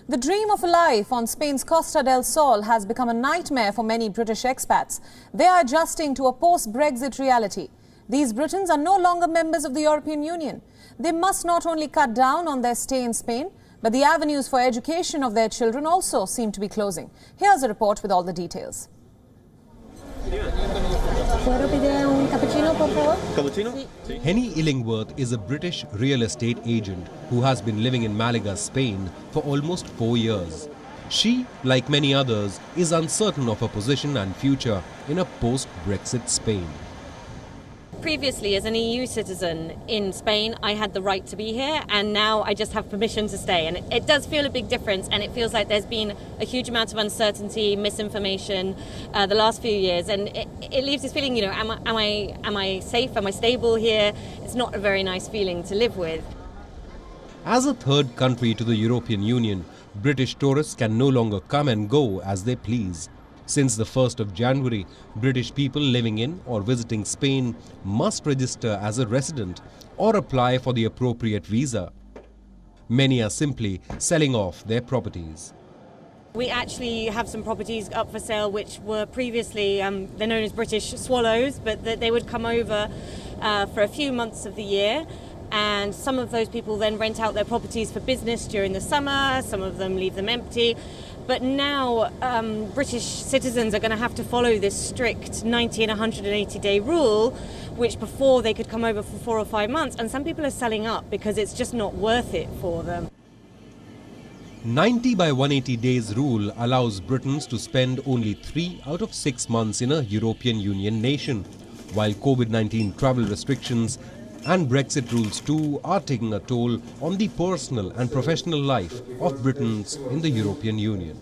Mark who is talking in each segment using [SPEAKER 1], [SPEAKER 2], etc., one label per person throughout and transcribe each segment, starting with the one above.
[SPEAKER 1] The dream of a life on Spain's Costa del Sol has become a nightmare for many British expats. They are adjusting to a post-Brexit reality. These Britons are no longer members of the European Union. They must not only cut down on their stay in Spain, but the avenues for education of their children also seem to be closing. Here's a report with all the details.
[SPEAKER 2] Henny Illingworth is a British real estate agent who has been living in Malaga, Spain for almost 4 years. She, like many others, is uncertain of her position and future in a post-Brexit Spain.
[SPEAKER 3] Previously, as an EU citizen in Spain, I had the right to be here, and now I just have permission to stay. And it does feel a big difference, and it feels like there's been a huge amount of uncertainty, misinformation the last few years, and it leaves this feeling, am I safe? Am I stable here? It's not a very nice feeling to live with.
[SPEAKER 2] As a third country to the European Union, British tourists can no longer come and go as they please. Since the 1st of January, British people living in or visiting Spain must register as a resident or apply for the appropriate visa. Many are simply selling off their properties.
[SPEAKER 3] We actually have some properties up for sale which were previously, they're known as British swallows, but they would come over for a few months of the year. And some of those people then rent out their properties for business during the summer, some of them leave them empty. But now British citizens are going to have to follow this strict 90 and 180-day rule, which before they could come over for 4 or 5 months. And some people are selling up because it's just not worth it for them.
[SPEAKER 2] 90 by 180 days rule allows Britons to spend only 3 out of 6 months in a European Union nation, while COVID-19 travel restrictions and Brexit rules too are taking a toll on the personal and professional life of Britons in the European Union.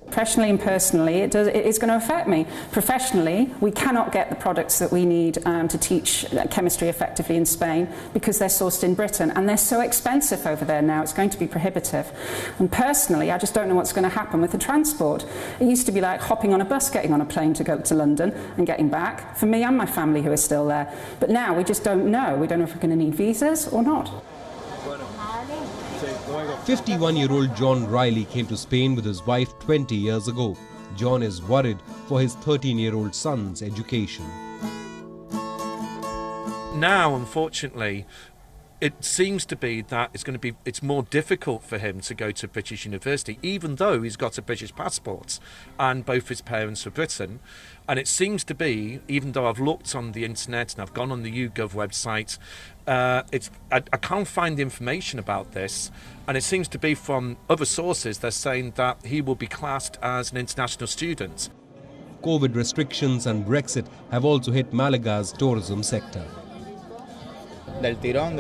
[SPEAKER 4] Professionally and personally, it is going to affect me. Professionally, we cannot get the products that we need to teach chemistry effectively in Spain because they're sourced in Britain, and they're so expensive over there now, it's going to be prohibitive. And personally, I just don't know what's going to happen with the transport. It used to be like hopping on a bus, getting on a plane to go to London and getting back, for me and my family who are still there. But now we just don't know. We don't know if we're going to need visas or not.
[SPEAKER 2] 51-year-old John Riley came to Spain with his wife 20 years ago. John is worried for his 13-year-old son's education.
[SPEAKER 5] Now, unfortunately, it seems to be that it's more difficult for him to go to British university, even though he's got a British passport and both his parents are Britain. And it seems to be, even though I've looked on the internet and I've gone on the YouGov website, I can't find the information about this. And it seems to be from other sources, they're saying that he will be classed as an international student.
[SPEAKER 2] COVID restrictions and Brexit have also hit Malaga's tourism sector.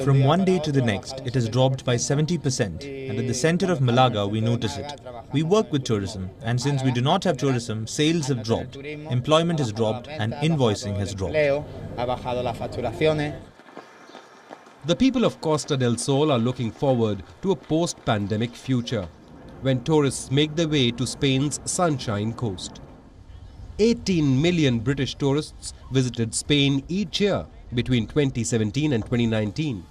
[SPEAKER 6] From one day to the next, it has dropped by 70%, and at the center of Malaga we notice it. We work with tourism, and since we do not have tourism, sales have dropped, employment has dropped, and invoicing has dropped.
[SPEAKER 2] The people of Costa del Sol are looking forward to a post-pandemic future, when tourists make their way to Spain's Sunshine Coast. 18 million British tourists visited Spain each year between 2017 and 2019.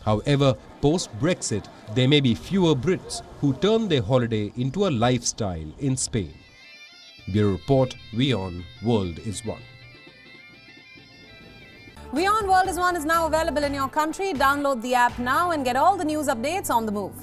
[SPEAKER 2] However, post-Brexit, there may be fewer Brits who turn their holiday into a lifestyle in Spain. Bureau Report, WION World is One.
[SPEAKER 1] WION World is One is now available in your country. Download the app now and get all the news updates on the move.